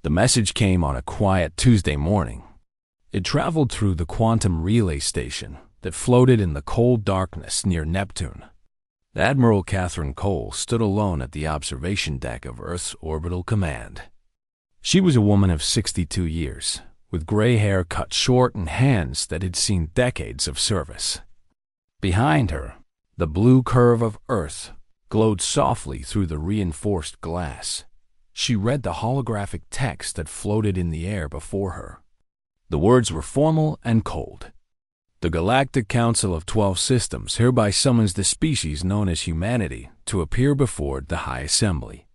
The message came on a quiet Tuesday morning. It traveled through the quantum relay station that floated in the cold darkness near Neptune. Admiral Catherine Cole stood alone at the observation deck of Earth's Orbital Command. She was a woman of 62 years, with gray hair cut short and hands that had seen decades of service. Behind her, the blue curve of Earth glowed softly through the reinforced glass. She read the holographic text that floated in the air before her. The words were formal and cold. The Galactic Council of 12 Systems hereby summons the species known as humanity to appear before the High Assembly.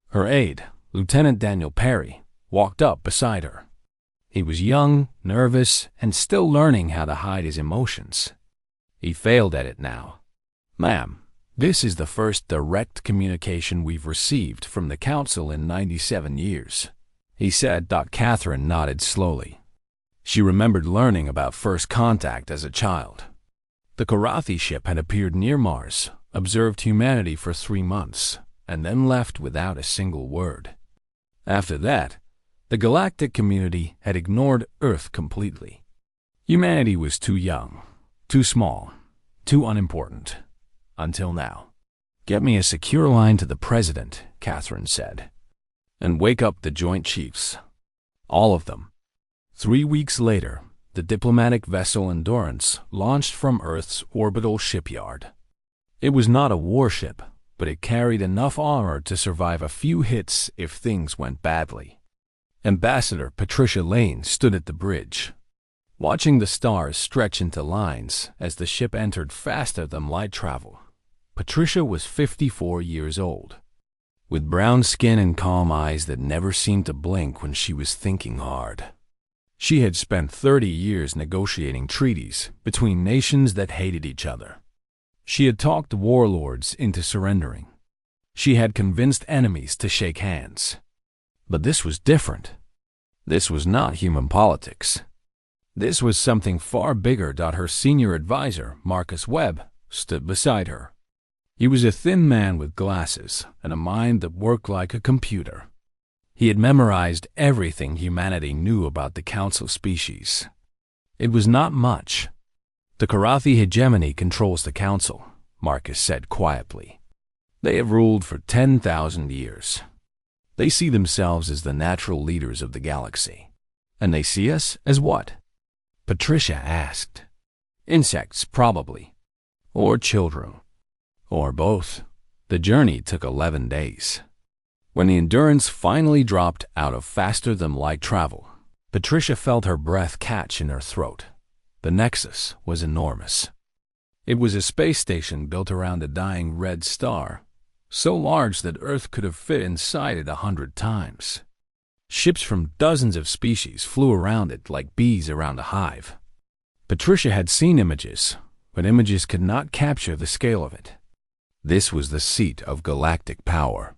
Her aide, Lieutenant Daniel Perry, walked up beside her. He was young, nervous, and still learning how to hide his emotions. He failed at it now. "Ma'am, this is the first direct communication we've received from the Council in 97 years, he said. Catherine nodded slowly. She remembered learning about first contact as a child. The Karathi ship had appeared near Mars, observed humanity for 3 months, and then left without a single word. After that, the galactic community had ignored Earth completely. Humanity was too young, too small, too unimportant. Until now. "Get me a secure line to the President," Catherine said, "and wake up the Joint Chiefs. All of them." 3 weeks later, the diplomatic vessel Endurance launched from Earth's orbital shipyard. It was not a warship, but it carried enough armor to survive a few hits if things went badly. Ambassador Patricia Lane stood at the bridge, watching the stars stretch into lines as the ship entered faster than light travel. Patricia was 54 years old, with brown skin and calm eyes that never seemed to blink when she was thinking hard. She had spent 30 years negotiating treaties between nations that hated each other. She had talked warlords into surrendering. She had convinced enemies to shake hands. But this was different. This was not human politics. This was something far bigger. Her senior advisor, Marcus Webb, stood beside her. He was a thin man with glasses and a mind that worked like a computer. He had memorized everything humanity knew about the Council species. It was not much. "The Karathi hegemony controls the Council," Marcus said quietly. "They have ruled for 10,000 years. They see themselves as the natural leaders of the galaxy. And they see us as what?" Patricia asked. "Insects, probably. Or children. Or both." The journey took 11 days. When the Endurance finally dropped out of faster-than-light travel, Patricia felt her breath catch in her throat. The Nexus was enormous. It was a space station built around a dying red star, so large that Earth could have fit inside it 100 times. Ships from dozens of species flew around it like bees around a hive. Patricia had seen images, but images could not capture the scale of it. This was the seat of galactic power.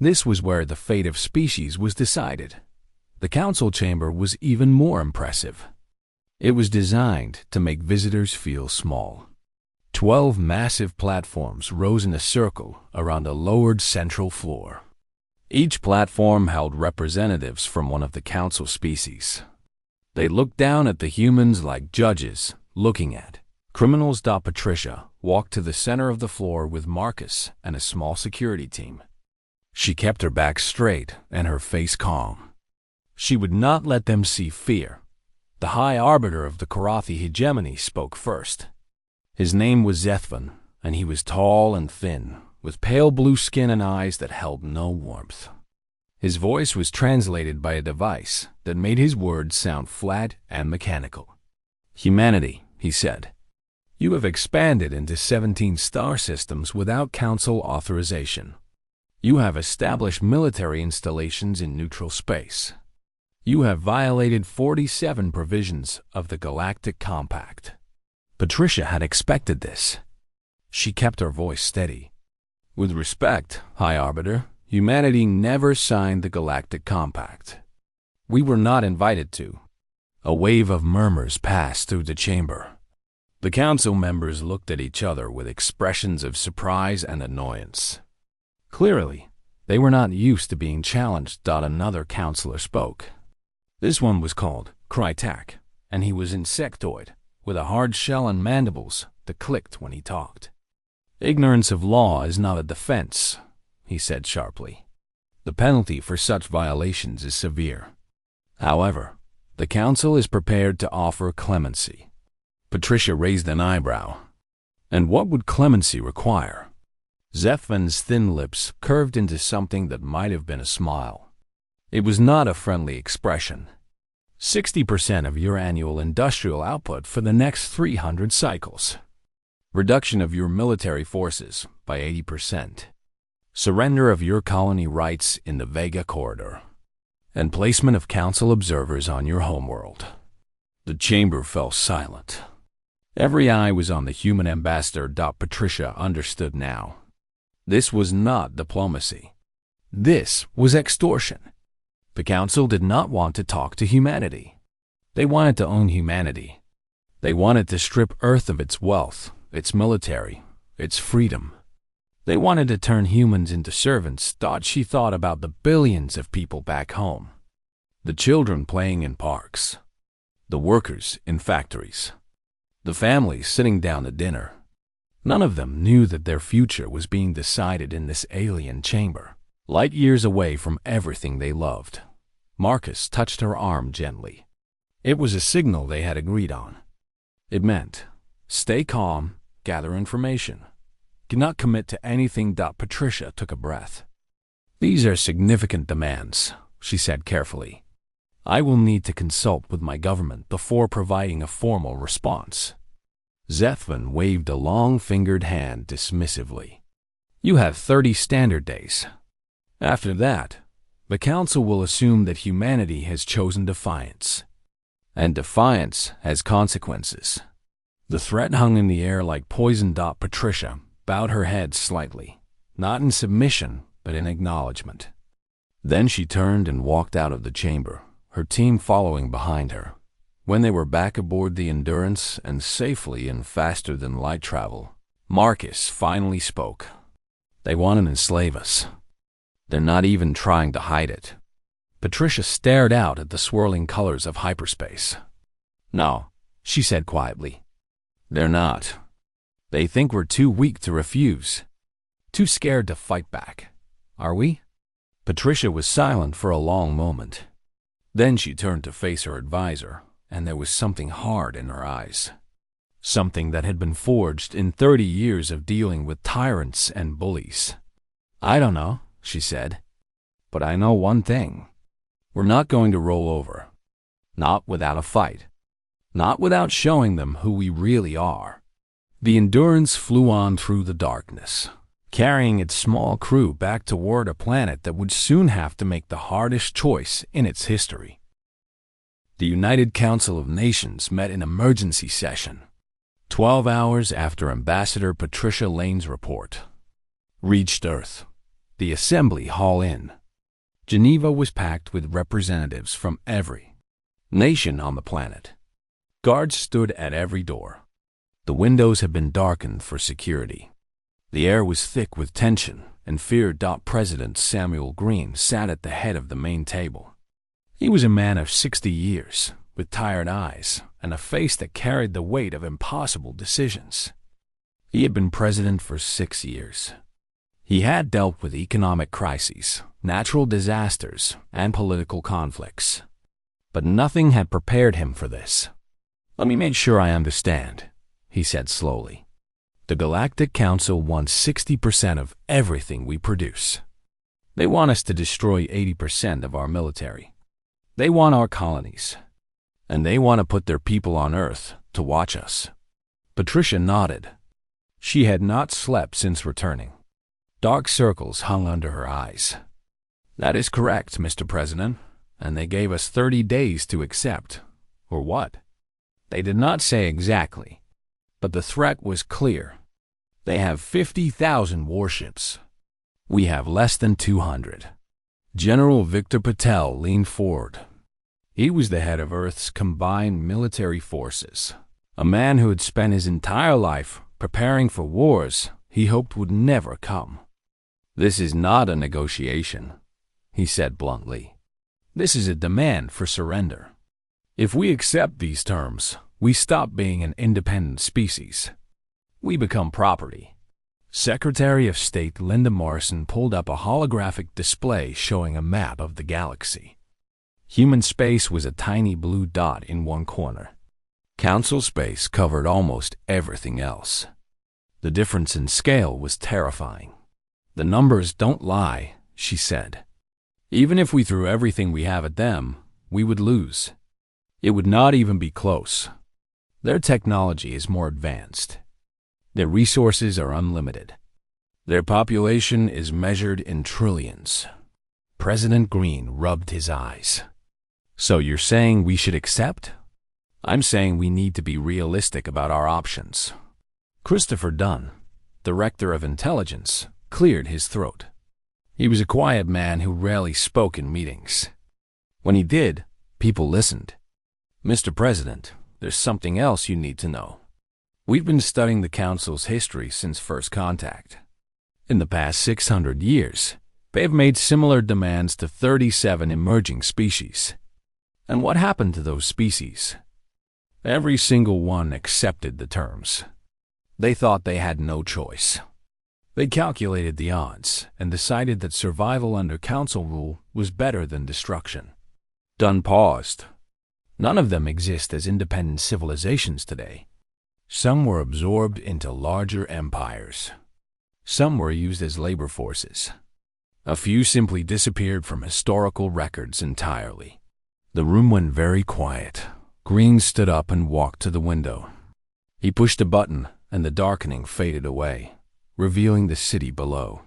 This was where the fate of species was decided. The council chamber was even more impressive. It was designed to make visitors feel small. 12 massive platforms rose in a circle around a lowered central floor. Each platform held representatives from one of the council species. They looked down at the humans like judges looking at criminals. Patricia walked to the center of the floor with Marcus and a small security team. She kept her back straight and her face calm. She would not let them see fear. The High Arbiter of the Karathi hegemony spoke first. His name was Zethvan, and he was tall and thin, with pale blue skin and eyes that held no warmth. His voice was translated by a device that made his words sound flat and mechanical. "Humanity," he said. "You have expanded into 17 star systems without council authorization. You have established military installations in neutral space. You have violated 47 provisions of the Galactic Compact." Patricia had expected this. She kept her voice steady. "With respect, High Arbiter, humanity never signed the Galactic Compact. We were not invited to." A wave of murmurs passed through the chamber. The council members looked at each other with expressions of surprise and annoyance. Clearly, They were not used to being challenged. Another counselor spoke. This one was called Krytak, and he was insectoid, with a hard shell and mandibles that clicked when he talked. Ignorance of law is not a defense, he said sharply. The penalty for such violations is severe. However, the council is prepared to offer clemency. Patricia raised an eyebrow. And what would clemency require? Zethvin's thin lips curved into something that might have been a smile. It was not a friendly expression. 60% of your annual industrial output for the next 300 cycles. Reduction of your military forces by 80%. Surrender of your colony rights in the Vega Corridor. And placement of council observers on your homeworld. The chamber fell silent. Every eye was on the human ambassador. Patricia understood now. This was not diplomacy. This was extortion. The council did not want to talk to humanity. They wanted to own humanity. They wanted to strip Earth of its wealth, its military, its freedom. They wanted to turn humans into servants. She thought about the billions of people back home. The children playing in parks. The workers in factories. The families sitting down to dinner. None of them knew that their future was being decided in this alien chamber, light years away from everything they loved. Marcus touched her arm gently. It was a signal they had agreed on. It meant, stay calm, gather information. Do not commit to anything. Patricia took a breath. These are significant demands, she said carefully. I will need to consult with my government before providing a formal response. Zethvin waved a long-fingered hand dismissively. You have 30 standard days. After that, the council will assume that humanity has chosen defiance. And defiance has consequences. The threat hung in the air like poison. Patricia bowed her head slightly, not in submission, but in acknowledgement. Then she turned and walked out of the chamber, her team following behind her. When they were back aboard the Endurance and safely in faster-than-light travel, Marcus finally spoke. They want to enslave us. They're not even trying to hide it. Patricia stared out at the swirling colors of hyperspace. No, she said quietly. They're not. They think we're too weak to refuse. Too scared to fight back. Are we? Patricia was silent for a long moment. Then she turned to face her advisor, and there was something hard in her eyes. Something that had been forged in 30 years of dealing with tyrants and bullies. I don't know, she said. But I know one thing. We're not going to roll over. Not without a fight. Not without showing them who we really are. The Endurance flew on through the darkness, carrying its small crew back toward a planet that would soon have to make the hardest choice in its history. The United Council of Nations met in emergency session, 12 hours after Ambassador Patricia Lane's report reached Earth. The Assembly Hall Inn. Geneva was packed with representatives from every nation on the planet. Guards stood at every door. The windows had been darkened for security. The air was thick with tension and fear. President Samuel Green sat at the head of the main table. He was a man of 60 years, with tired eyes and a face that carried the weight of impossible decisions. He had been president for 6 years. He had dealt with economic crises, natural disasters, and political conflicts. But nothing had prepared him for this. Let me make sure I understand, he said slowly. The Galactic Council wants 60% of everything we produce. They want us to destroy 80% of our military. They want our colonies. And they want to put their people on Earth to watch us. Patricia nodded. She had not slept since returning. Dark circles hung under her eyes. That is correct, Mr. President, and they gave us 30 days to accept. Or what? They did not say exactly, but the threat was clear. They have 50,000 warships. We have less than 200. General Victor Patel leaned forward. He was the head of Earth's combined military forces, a man who had spent his entire life preparing for wars he hoped would never come. This is not a negotiation, he said bluntly. This is a demand for surrender. If we accept these terms, we stop being an independent species. We become property. Secretary of State Linda Morrison pulled up a holographic display showing a map of the galaxy. Human space was a tiny blue dot in one corner. Council space covered almost everything else. The difference in scale was terrifying. The numbers don't lie, she said. Even if we threw everything we have at them, we would lose. It would not even be close. Their technology is more advanced. Their resources are unlimited. Their population is measured in trillions. President Green rubbed his eyes. So you're saying we should accept? I'm saying we need to be realistic about our options. Christopher Dunn, Director of Intelligence, cleared his throat. He was a quiet man who rarely spoke in meetings. When he did, people listened. Mr. President, there's something else you need to know. We've been studying the Council's history since first contact. In the past 600 years, they've made similar demands to 37 emerging species. And what happened to those species? Every single one accepted the terms. They thought they had no choice. They calculated the odds and decided that survival under Council rule was better than destruction. Dunn paused. None of them exist as independent civilizations today. Some were absorbed into larger empires. Some were used as labor forces. A few simply disappeared from historical records entirely. The room went very quiet. Green stood up and walked to the window. He pushed a button, and the darkening faded away, revealing the city below.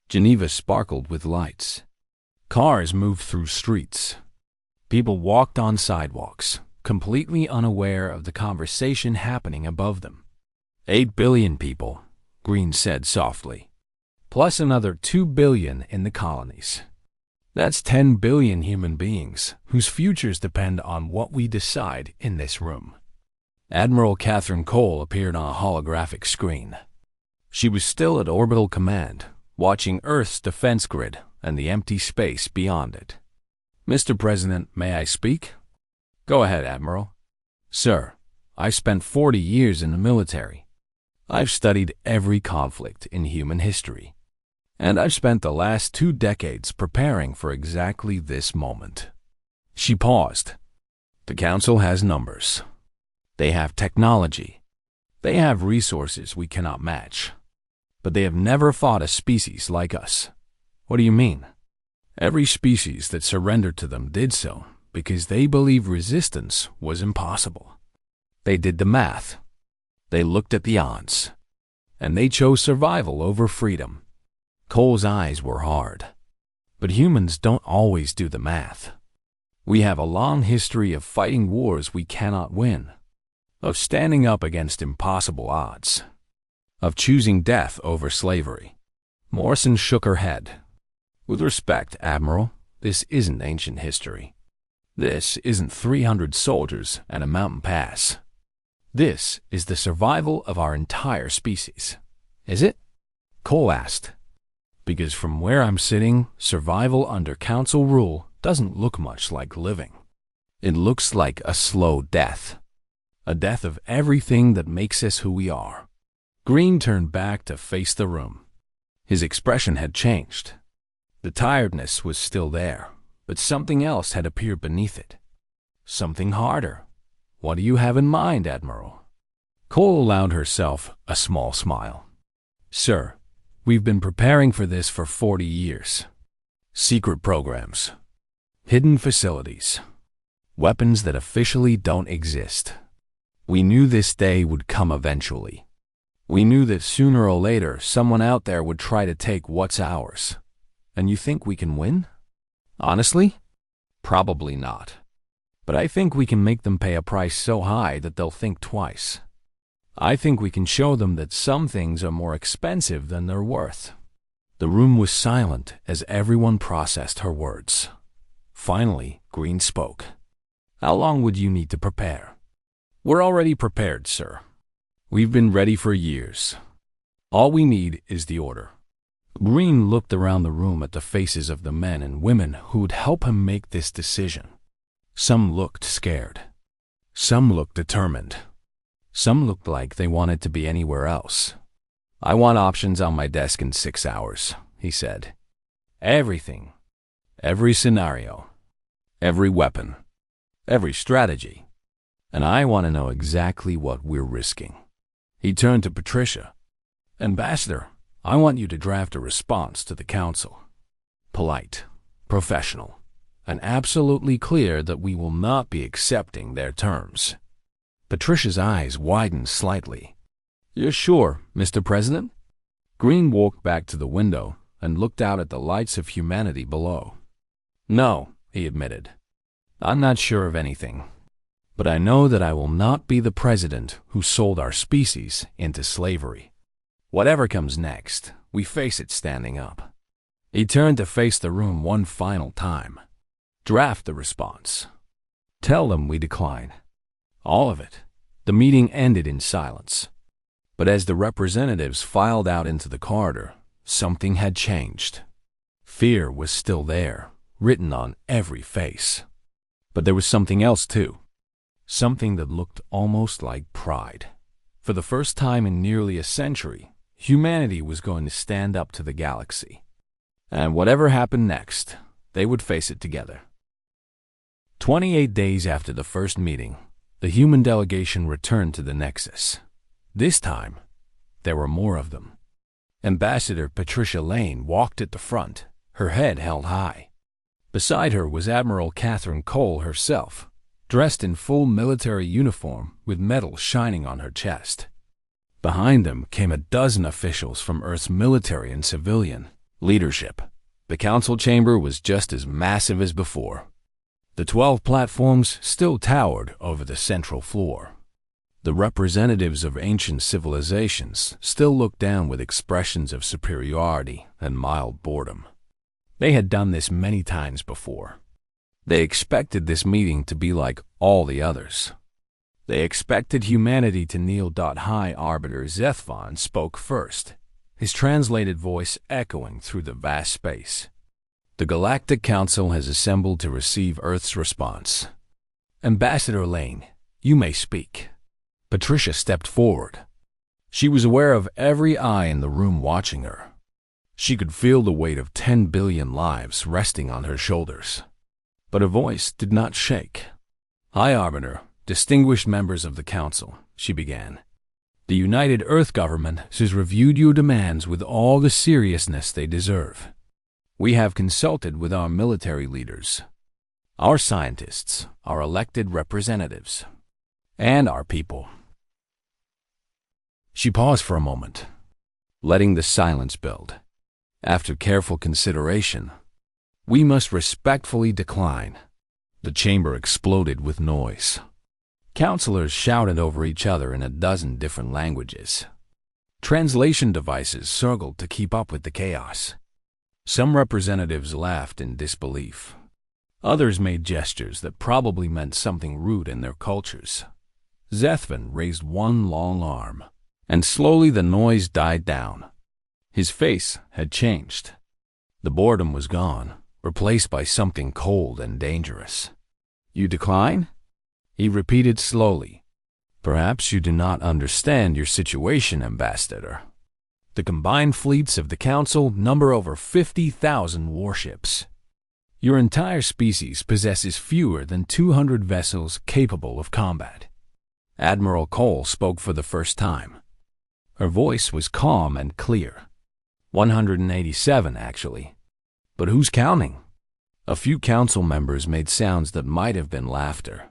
Geneva sparkled with lights. Cars moved through streets. People walked on sidewalks, completely unaware of the conversation happening above them. 8 billion people, Green said softly, plus another 2 billion in the colonies. That's 10 billion human beings whose futures depend on what we decide in this room. Admiral Catherine Cole appeared on a holographic screen. She was still at orbital command, watching Earth's defense grid and the empty space beyond it. Mr. President, may I speak? Go ahead, Admiral. Sir, I spent 40 years in the military. I've studied every conflict in human history. And I've spent the last 2 decades preparing for exactly this moment. She paused. The Council has numbers. They have technology. They have resources we cannot match. But they have never fought a species like us. What do you mean? Every species that surrendered to them did so because they believed resistance was impossible. They did the math. They looked at the odds. And they chose survival over freedom. Cole's eyes were hard. But humans don't always do the math. We have a long history of fighting wars we cannot win, of standing up against impossible odds, of choosing death over slavery. Morrison shook her head. With respect, Admiral, this isn't ancient history. This isn't 300 soldiers and a mountain pass. This is the survival of our entire species. Is it? Cole asked. Because from where I'm sitting, survival under Council rule doesn't look much like living. It looks like a slow death. A death of everything that makes us who we are. Green turned back to face the room. His expression had changed. The tiredness was still there, but something else had appeared beneath it. Something harder. What do you have in mind, Admiral? Cole allowed herself a small smile. Sir, we've been preparing for this for 40 years. Secret programs. Hidden facilities. Weapons that officially don't exist. We knew this day would come eventually. We knew that sooner or later someone out there would try to take what's ours. And you think we can win? Honestly? Probably not. But I think we can make them pay a price so high that they'll think twice. I think we can show them that some things are more expensive than they're worth. The room was silent as everyone processed her words. Finally, Green spoke. How long would you need to prepare? We're already prepared, sir. We've been ready for years. All we need is the order. Green looked around the room at the faces of the men and women who would help him make this decision. Some looked scared. Some looked determined. Some looked like they wanted to be anywhere else. "I want options on my desk in 6 hours," he said. "Everything. Every scenario. Every weapon. Every strategy. And I want to know exactly what we're risking." He turned to Patricia. "Ambassador, I want you to draft a response to the council. Polite, professional, and absolutely clear that we will not be accepting their terms." Patricia's eyes widened slightly. "You're sure, Mr. President?" Green walked back to the window and looked out at the lights of humanity below. "No," he admitted. "I'm not sure of anything. But I know that I will not be the president who sold our species into slavery. Whatever comes next, we face it standing up." He turned to face the room one final time. "Draft the response. Tell them we decline. All of it." The meeting ended in silence. But as the representatives filed out into the corridor, something had changed. Fear was still there, written on every face. But there was something else too. Something that looked almost like pride. For the first time in nearly a century, humanity was going to stand up to the galaxy. And whatever happened next, they would face it together. 28 days after the first meeting, the human delegation returned to the Nexus. This time, there were more of them. Ambassador Patricia Lane walked at the front, her head held high. Beside her was Admiral Catherine Cole herself, dressed in full military uniform with metal shining on her chest. Behind them came a dozen officials from Earth's military and civilian leadership. The council chamber was just as massive as before. The 12 platforms still towered over the central floor. The representatives of ancient civilizations still looked down with expressions of superiority and mild boredom. They had done this many times before. They expected this meeting to be like all the others. They expected humanity to kneel. High Arbiter Zethvon spoke first, his translated voice echoing through the vast space. "The Galactic Council has assembled to receive Earth's response. Ambassador Lane, you may speak." Patricia stepped forward. She was aware of every eye in the room watching her. She could feel the weight of 10 billion lives resting on her shoulders. But her voice did not shake. "High Arbiter, distinguished members of the Council," she began. "The United Earth Government has reviewed your demands with all the seriousness they deserve. We have consulted with our military leaders, our scientists, our elected representatives, and our people." She paused for a moment, letting the silence build. After careful consideration, "We must respectfully decline." The chamber exploded with noise. Counselors shouted over each other in a dozen different languages. Translation devices circled to keep up with the chaos. Some representatives laughed in disbelief. Others made gestures that probably meant something rude in their cultures. Zethvon raised one long arm, and slowly the noise died down. His face had changed. The boredom was gone, replaced by something cold and dangerous. "You decline?" he repeated slowly. "Perhaps you do not understand your situation, Ambassador. The combined fleets of the Council number over 50,000 warships. Your entire species possesses fewer than 200 vessels capable of combat." Admiral Cole spoke for the first time. Her voice was calm and clear. 187, actually. But who's counting? A few council members made sounds that might have been laughter.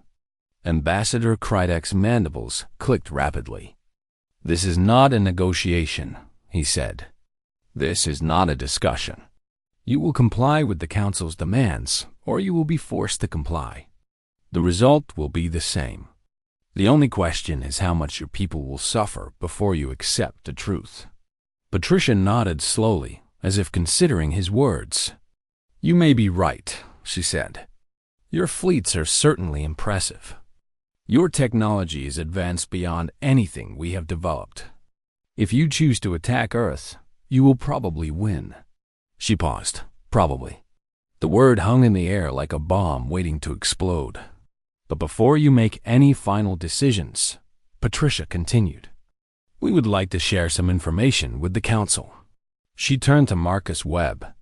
Ambassador Krydek's mandibles clicked rapidly. "This is not a negotiation," he said. "This is not a discussion. You will comply with the Council's demands, or you will be forced to comply. The result will be the same. The only question is how much your people will suffer before you accept the truth." Patricia nodded slowly, as if considering his words. "You may be right," she said. "Your fleets are certainly impressive. Your technology is advanced beyond anything we have developed. If you choose to attack Earth, you will probably win." She paused. Probably. The word hung in the air like a bomb waiting to explode. "But before you make any final decisions," Patricia continued, "we would like to share some information with the Council." She turned to Marcus Webb,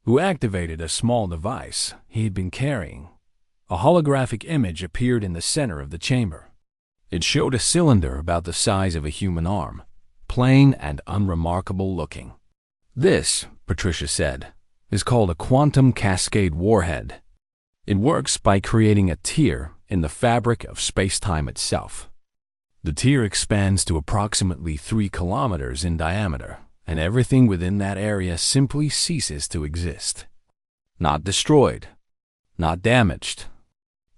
who activated a small device he had been carrying. A holographic image appeared in the center of the chamber. It showed a cylinder about the size of a human arm, plain and unremarkable looking. "This," Patricia said, "is called a quantum cascade warhead. It works by creating a tear in the fabric of space-time itself. The tear expands to approximately 3 kilometers in diameter, and everything within that area simply ceases to exist. Not destroyed, not damaged,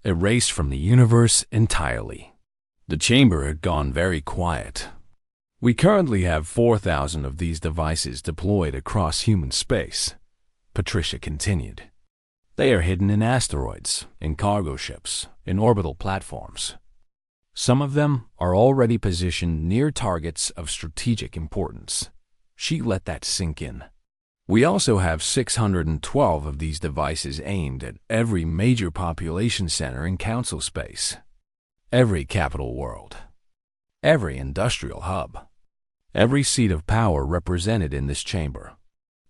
erased from the universe entirely." The chamber had gone very quiet. "We currently have 4,000 of these devices deployed across human space," Patricia continued. "They are hidden in asteroids, in cargo ships, in orbital platforms. Some of them are already positioned near targets of strategic importance." She let that sink in. "We also have 612 of these devices aimed at every major population center in Council space, every capital world, every industrial hub, every seat of power represented in this chamber."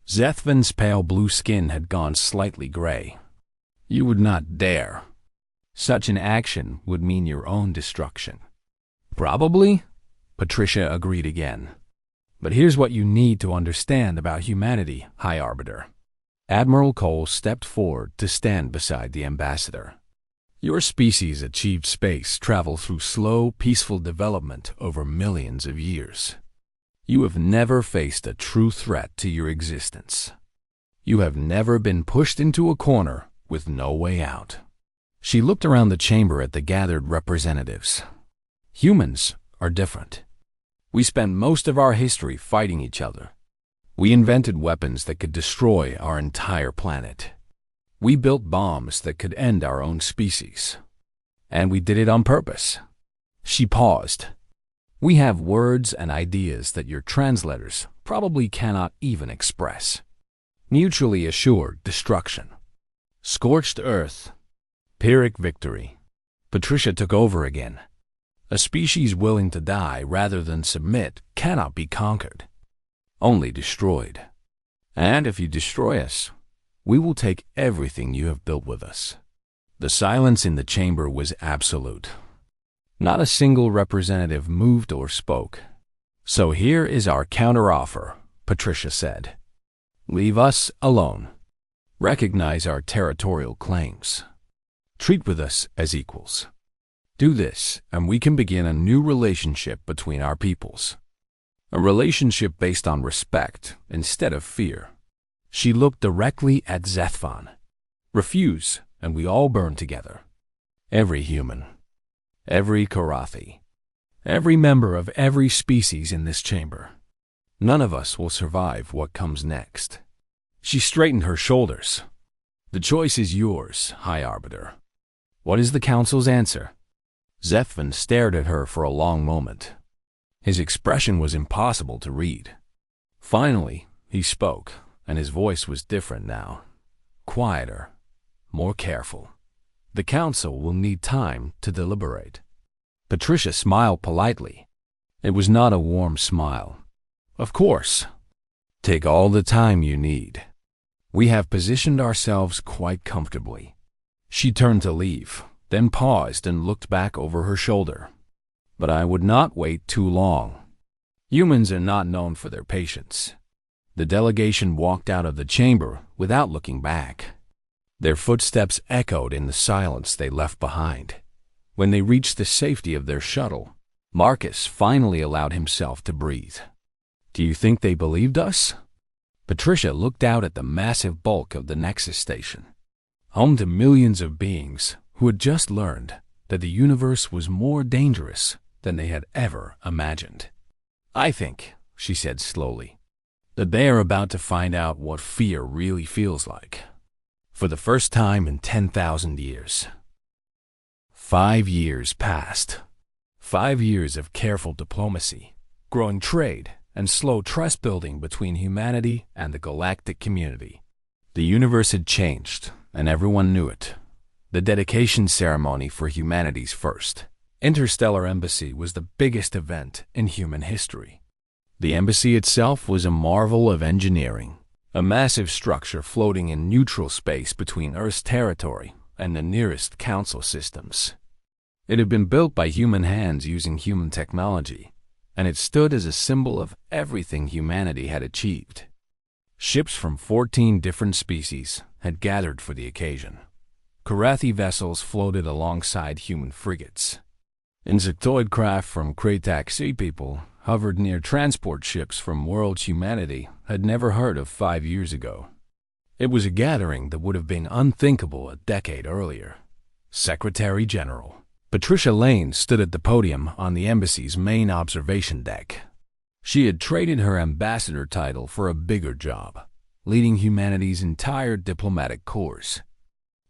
Zethvin's pale blue skin had gone slightly gray. "You would not dare. Such an action would mean your own destruction." "Probably," Patricia agreed again. "But here's what you need to understand about humanity, High Arbiter." Admiral Cole stepped forward to stand beside the ambassador. "Your species achieved space travel through slow, peaceful development over millions of years. You have never faced a true threat to your existence. You have never been pushed into a corner with no way out." She looked around the chamber at the gathered representatives. "Humans are different. We spent most of our history fighting each other. We invented weapons that could destroy our entire planet. We built bombs that could end our own species. And we did it on purpose." She paused. "We have words and ideas that your translators probably cannot even express. Mutually assured destruction. Scorched earth. Pyrrhic victory." Patricia took over again. "A species willing to die rather than submit cannot be conquered, only destroyed. And if you destroy us, we will take everything you have built with us." The silence in the chamber was absolute. Not a single representative moved or spoke. "So here is our counteroffer," Patricia said. "Leave us alone. Recognize our territorial claims. Treat with us as equals. Do this, and we can begin a new relationship between our peoples. A relationship based on respect instead of fear." She looked directly at Zethvan. "Refuse, and we all burn together. Every human. Every Karathi. Every member of every species in this chamber. None of us will survive what comes next." She straightened her shoulders. "The choice is yours, High Arbiter. What is the Council's answer?" Zethvin stared at her for a long moment. His expression was impossible to read. Finally, he spoke, and his voice was different now. Quieter, more careful. "The Council will need time to deliberate." Patricia smiled politely. It was not a warm smile. "Of course. Take all the time you need. We have positioned ourselves quite comfortably." She turned to leave, then paused and looked back over her shoulder. "But I would not wait too long. Humans are not known for their patience." The delegation walked out of the chamber without looking back. Their footsteps echoed in the silence they left behind. When they reached the safety of their shuttle, Marcus finally allowed himself to breathe. "Do you think they believed us?" Patricia looked out at the massive bulk of the Nexus station, home to millions of beings who had just learned that the universe was more dangerous than they had ever imagined. "I think," she said slowly, "that they are about to find out what fear really feels like. For the first time in 10,000 years. 5 years passed. 5 years of careful diplomacy, growing trade, and slow trust building between humanity and the galactic community. The universe had changed, and everyone knew it. The dedication ceremony for humanity's first interstellar embassy was the biggest event in human history. The embassy itself was a marvel of engineering, a massive structure floating in neutral space between Earth's territory and the nearest council systems. It had been built by human hands using human technology, and it stood as a symbol of everything humanity had achieved. Ships from 14 different species had gathered for the occasion. Karathi vessels floated alongside human frigates. Insectoid craft from Kratak Sea People hovered near transport ships from worlds humanity had never heard of 5 years ago. It was a gathering that would have been unthinkable a decade earlier. Secretary General Patricia Lane stood at the podium on the embassy's main observation deck. She had traded her ambassador title for a bigger job, leading humanity's entire diplomatic corps.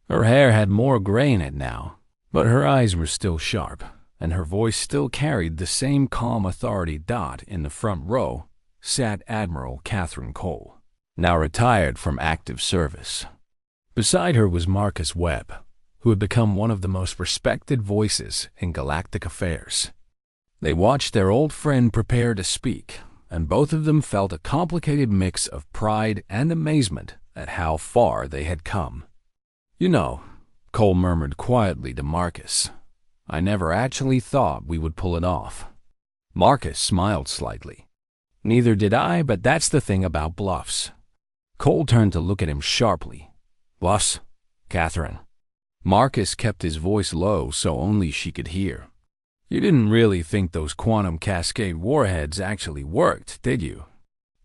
Her hair had more gray in it now, but her eyes were still sharp, and her voice still carried the same calm authority. In the front row sat Admiral Catherine Cole, now retired from active service. Beside her was Marcus Webb, who had become one of the most respected voices in galactic affairs. They watched their old friend prepare to speak, and both of them felt a complicated mix of pride and amazement at how far they had come. "You know," Cole murmured quietly to Marcus, "I never actually thought we would pull it off." Marcus smiled slightly. "Neither did I, but that's the thing about bluffs." Cole turned to look at him sharply. "Bluffs, Catherine?" Marcus kept his voice low so only she could hear. "You didn't really think those quantum cascade warheads actually worked, did you?"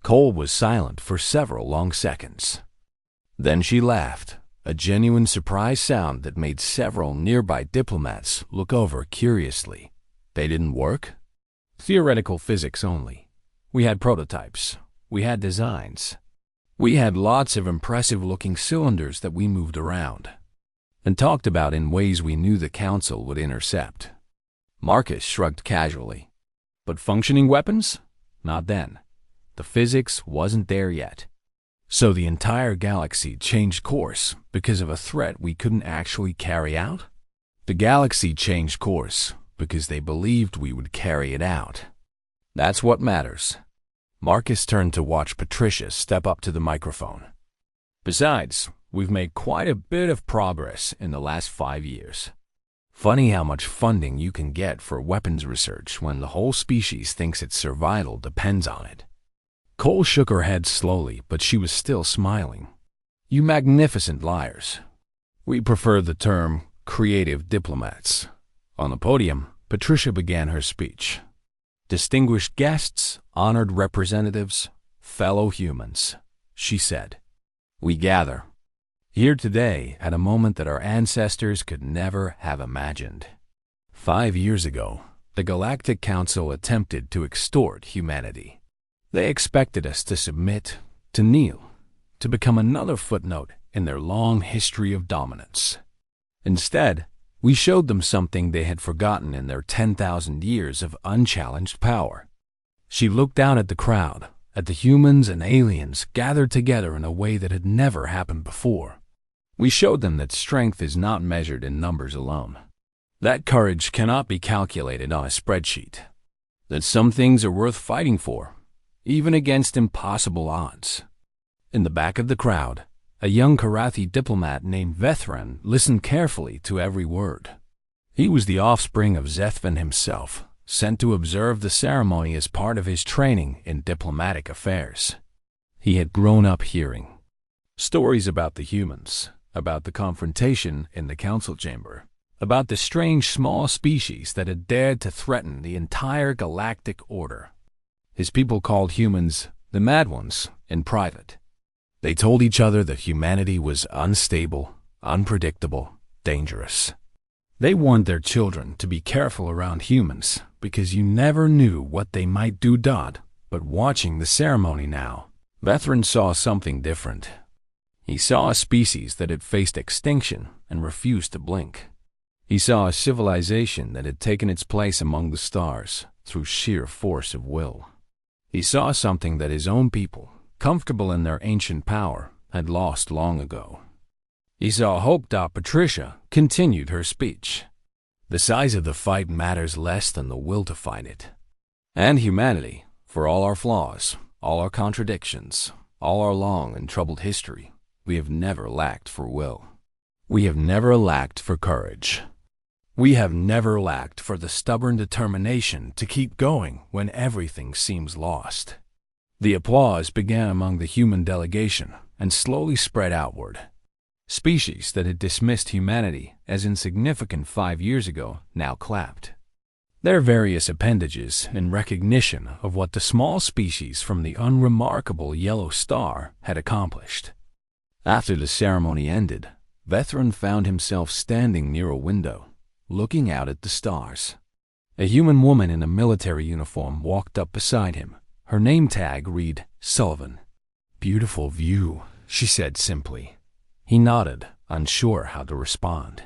Cole was silent for several long seconds. Then she laughed, a genuine surprise sound that made several nearby diplomats look over curiously. "They didn't work?" "Theoretical physics only. We had prototypes. We had designs. We had lots of impressive-looking cylinders that we moved around and talked about in ways we knew the Council would intercept." Marcus shrugged casually. "But functioning weapons? Not then. The physics wasn't there yet. So the entire galaxy changed course because of a threat we couldn't actually carry out? The galaxy changed course because they believed we would carry it out. That's what matters." Marcus turned to watch Patricia step up to the microphone. "Besides, we've made quite a bit of progress in the last 5 years. Funny how much funding you can get for weapons research when the whole species thinks its survival depends on it." Cole shook her head slowly, but she was still smiling. "You magnificent liars. We prefer the term creative diplomats." On the podium, Patricia began her speech. "Distinguished guests, honored representatives, fellow humans," she said. "We gather here today at a moment that our ancestors could never have imagined. 5 years ago, the Galactic Council attempted to extort humanity. They expected us to submit, to kneel, to become another footnote in their long history of dominance. Instead, we showed them something they had forgotten in their 10,000 years of unchallenged power." She looked down at the crowd, at the humans and aliens gathered together in a way that had never happened before. "We showed them that strength is not measured in numbers alone, that courage cannot be calculated on a spreadsheet, that some things are worth fighting for, even against impossible odds." In the back of the crowd, a young Karathi diplomat named Vethran listened carefully to every word. He was the offspring of Zethvan himself, sent to observe the ceremony as part of his training in diplomatic affairs. He had grown up hearing stories about the humans, about the confrontation in the council chamber, about the strange small species that had dared to threaten the entire galactic order. His people called humans the Mad Ones in private. They told each other that humanity was unstable, unpredictable, dangerous. They warned their children to be careful around humans because you never knew what they might do. But watching the ceremony now, Vethran saw something different. He saw a species that had faced extinction and refused to blink. He saw a civilization that had taken its place among the stars through sheer force of will. He saw something that his own people, comfortable in their ancient power, had lost long ago. He saw hope. Patricia continued her speech. The size of the fight matters less than the will to fight it. And humanity, for all our flaws, all our contradictions, all our long and troubled history, we have never lacked for will. We have never lacked for courage. We have never lacked for the stubborn determination to keep going when everything seems lost. The applause began among the human delegation and slowly spread outward. Species that had dismissed humanity as insignificant 5 years ago now clapped. Their various appendages in recognition of what the small species from the unremarkable yellow star had accomplished. After the ceremony ended, Vethran found himself standing near a window, looking out at the stars. A human woman in a military uniform walked up beside him. Her name tag read Sullivan. "Beautiful view," she said simply. He nodded, unsure how to respond.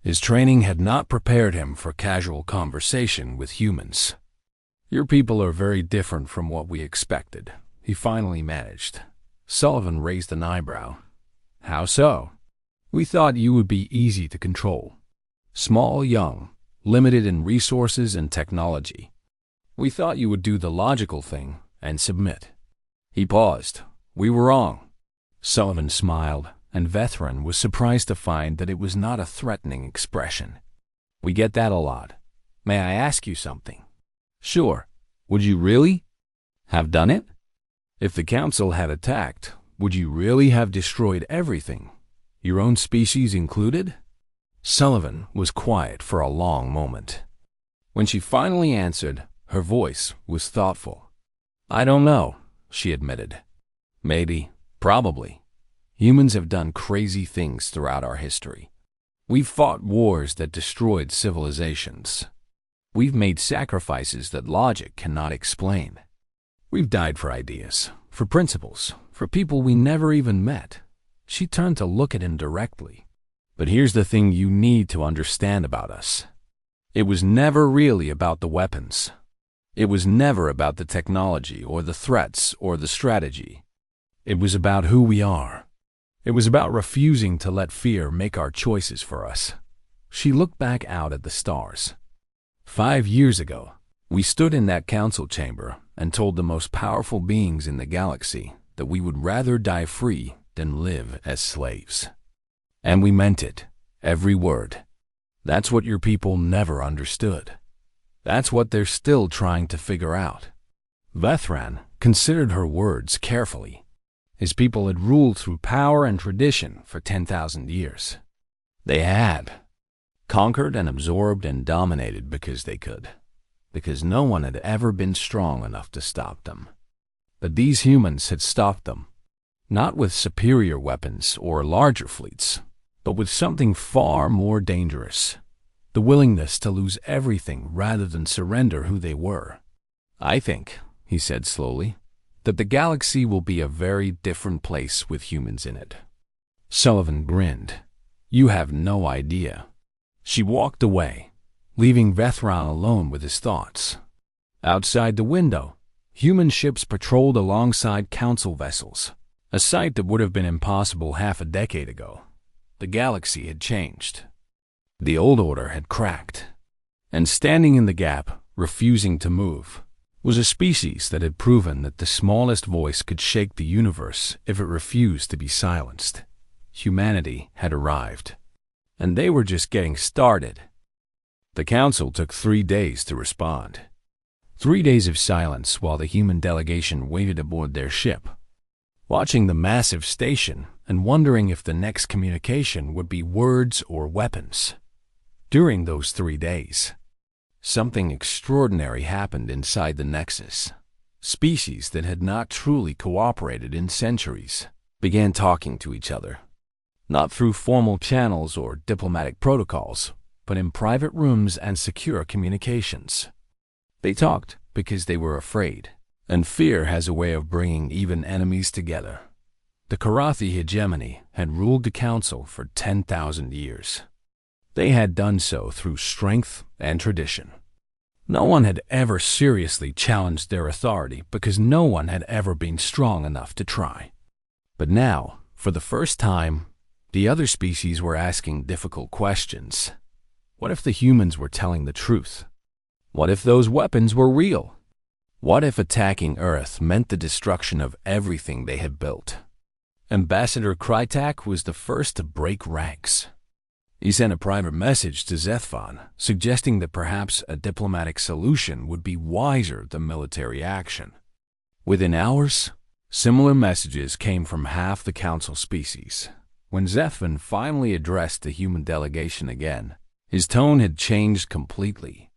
His training had not prepared him for casual conversation with humans. "Your people are very different from what we expected," he finally managed. Sullivan raised an eyebrow. "How so?" "We thought you would be easy to control. Small, young, limited in resources and technology. We thought you would do the logical thing and submit." He paused. "We were wrong." Sullivan smiled, and Vethran was surprised to find that it was not a threatening expression. "We get that a lot. May I ask you something?" "Sure. Would you really have done it? If the Council had attacked, would you really have destroyed everything, your own species included?" Sullivan was quiet for a long moment. When she finally answered, her voice was thoughtful. "I don't know," she admitted. "Maybe, probably. Humans have done crazy things throughout our history. We've fought wars that destroyed civilizations. We've made sacrifices that logic cannot explain. We've died for ideas, for principles, for people we never even met." She turned to look at him directly. "But here's the thing you need to understand about us. It was never really about the weapons. It was never about the technology or the threats or the strategy. It was about who we are. It was about refusing to let fear make our choices for us." She looked back out at the stars. 5 years ago, we stood in that council chamber and told the most powerful beings in the galaxy that we would rather die free than live as slaves. And we meant it, every word. That's what your people never understood. That's what they're still trying to figure out. Vethran considered her words carefully. His people had ruled through power and tradition for 10,000 years. They had conquered and absorbed and dominated because they could, because no one had ever been strong enough to stop them. But these humans had stopped them, not with superior weapons or larger fleets, but with something far more dangerous: the willingness to lose everything rather than surrender who they were. "I think," he said slowly, "that the galaxy will be a very different place with humans in it." Sullivan grinned. "You have no idea." She walked away, leaving Vethran alone with his thoughts. Outside the window, human ships patrolled alongside council vessels, a sight that would have been impossible half a decade ago. The galaxy had changed. The old order had cracked. And standing in the gap, refusing to move, was a species that had proven that the smallest voice could shake the universe if it refused to be silenced. Humanity had arrived. And they were just getting started. The council took 3 days to respond. 3 days of silence while the human delegation waited aboard their ship, watching the massive station and wondering if the next communication would be words or weapons. During those 3 days, something extraordinary happened inside the Nexus. Species that had not truly cooperated in centuries began talking to each other, not through formal channels or diplomatic protocols, but in private rooms and secure communications. They talked because they were afraid, and fear has a way of bringing even enemies together. The Karathi hegemony had ruled the council for 10,000 years. They had done so through strength and tradition, No one had ever seriously challenged their authority because no one had ever been strong enough to try. But now, for the first time, the other species were asking difficult questions. What if the humans were telling the truth? What if those weapons were real? What if attacking Earth meant the destruction of everything they had built? Ambassador Krytak was the first to break ranks. He sent a private message to Zethphon, suggesting that perhaps a diplomatic solution would be wiser than military action. Within hours, similar messages came from half the council species. When Zethphon finally addressed the human delegation again, his tone had changed completely.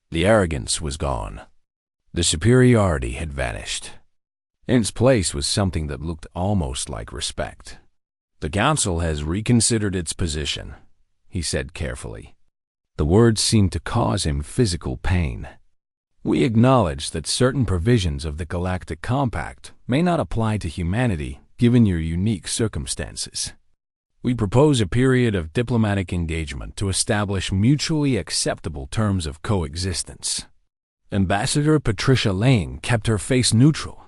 The arrogance was gone. The superiority had vanished. In its place was something that looked almost like respect. "The council has reconsidered its position," he said carefully. The words seemed to cause him physical pain. "We acknowledge that certain provisions of the Galactic Compact may not apply to humanity given your unique circumstances. We propose a period of diplomatic engagement to establish mutually acceptable terms of coexistence." Ambassador Patricia Lane kept her face neutral,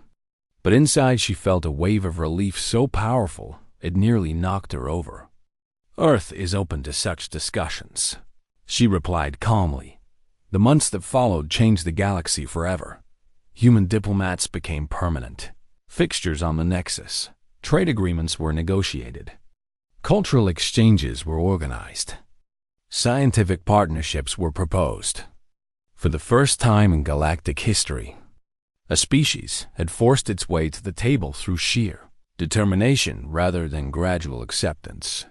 but inside she felt a wave of relief so powerful it nearly knocked her over. "Earth is open to such discussions," she replied calmly. The months that followed changed the galaxy forever. Human diplomats became permanent. Fixtures on the Nexus. Trade agreements were negotiated. Cultural exchanges were organized. Scientific partnerships were proposed. For the first time in galactic history, a species had forced its way to the table through sheer determination rather than gradual acceptance.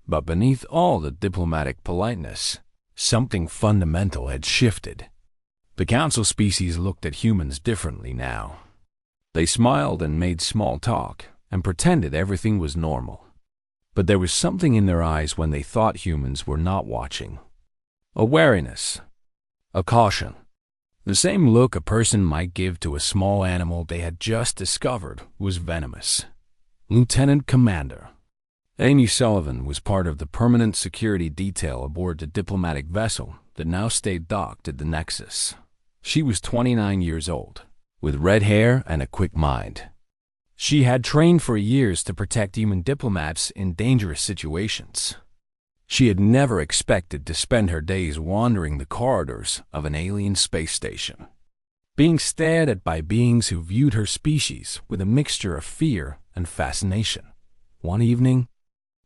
But beneath all the diplomatic politeness, something fundamental had shifted. The council species looked at humans differently now. They smiled and made small talk and pretended everything was normal. But there was something in their eyes when they thought humans were not watching. A wariness. A caution. The same look a person might give to a small animal they had just discovered was venomous. Lieutenant Commander Amy Sullivan was part of the permanent security detail aboard the diplomatic vessel that now stayed docked at the Nexus. She was 29 years old, with red hair and a quick mind. She had trained for years to protect human diplomats in dangerous situations. She had never expected to spend her days wandering the corridors of an alien space station, being stared at by beings who viewed her species with a mixture of fear and fascination. One evening,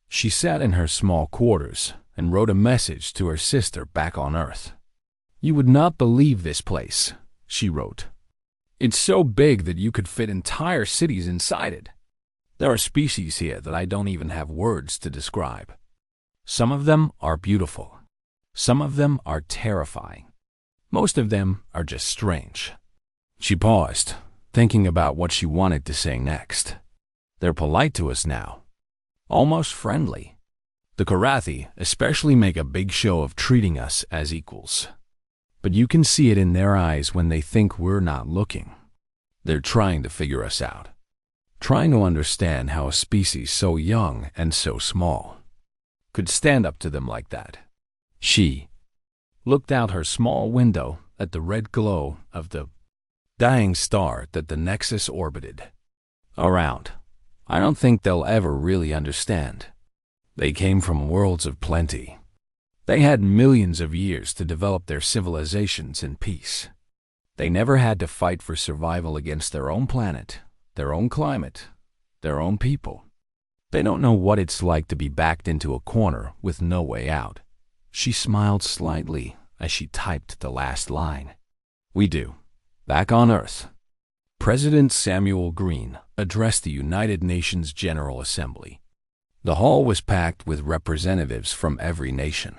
she sat in her small quarters and wrote a message to her sister back on Earth. "You would not believe this place," she wrote. "It's so big that you could fit entire cities inside it. There are species here that I don't even have words to describe. Some of them are beautiful. Some of them are terrifying. Most of them are just strange." She paused, thinking about what she wanted to say next. "They're polite to us now. Almost friendly. The Karathi especially make a big show of treating us as equals. But you can see it in their eyes when they think we're not looking. They're trying to figure us out. Trying to understand how a species so young and so small could stand up to them like that." She looked out her small window at the red glow of the dying star that the Nexus orbited around. "I don't think they'll ever really understand. They came from worlds of plenty. They had millions of years to develop their civilizations in peace. They never had to fight for survival against their own planet, their own climate, their own people. They don't know what it's like to be backed into a corner with no way out." She smiled slightly as she typed the last line. "We do. Back on Earth." President Samuel Green addressed the United Nations General Assembly. The hall was packed with representatives from every nation.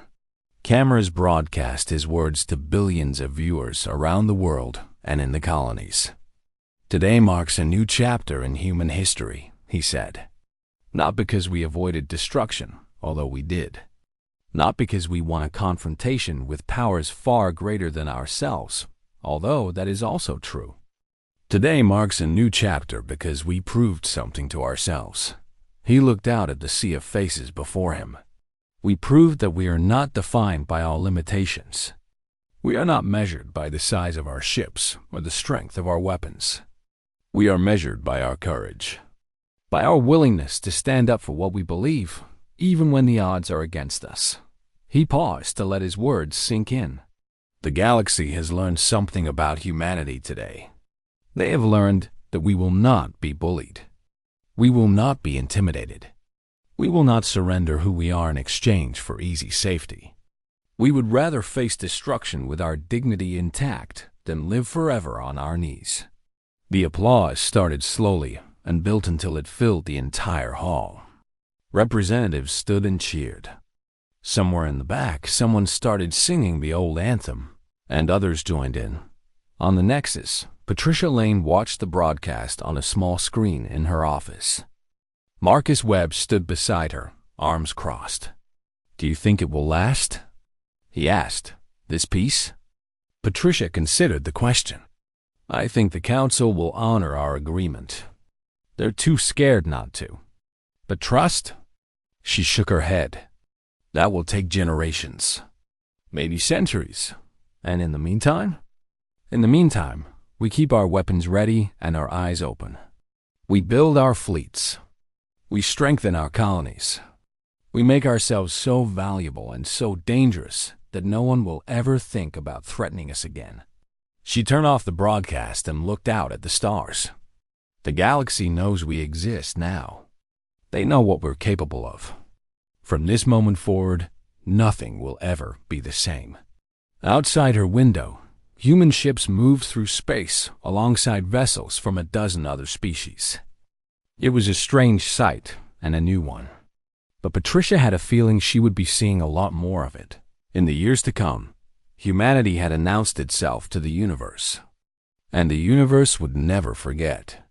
Cameras broadcast his words to billions of viewers around the world and in the colonies. "Today marks a new chapter in human history," he said. "Not because we avoided destruction, although we did. Not because we won a confrontation with powers far greater than ourselves, although that is also true. Today marks a new chapter because we proved something to ourselves." He looked out at the sea of faces before him. "We proved that we are not defined by our limitations. We are not measured by the size of our ships or the strength of our weapons. We are measured by our courage, by our willingness to stand up for what we believe, even when the odds are against us." He paused to let his words sink in. The galaxy has learned something about humanity today. They have learned that we will not be bullied. We will not be intimidated. We will not surrender who we are in exchange for easy safety. We would rather face destruction with our dignity intact than live forever on our knees. The applause started slowly and built until it filled the entire hall. Representatives stood and cheered. Somewhere in the back, someone started singing the old anthem, and others joined in. On the Nexus, Patricia Lane watched the broadcast on a small screen in her office. Marcus Webb stood beside her, arms crossed. "Do you think it will last?" he asked. "This peace?" Patricia considered the question. "I think the Council will honor our agreement. They're too scared not to. But trust?" She shook her head. "That will take generations, maybe centuries. And in the meantime?" "In the meantime, we keep our weapons ready and our eyes open. We build our fleets. We strengthen our colonies. We make ourselves so valuable and so dangerous that no one will ever think about threatening us again." She turned off the broadcast and looked out at the stars. The galaxy knows we exist now. They know what we're capable of. From this moment forward, nothing will ever be the same. Outside her window, human ships moved through space alongside vessels from a dozen other species. It was a strange sight and a new one. But Patricia had a feeling she would be seeing a lot more of it. In the years to come, humanity had announced itself to the universe, and the universe would never forget.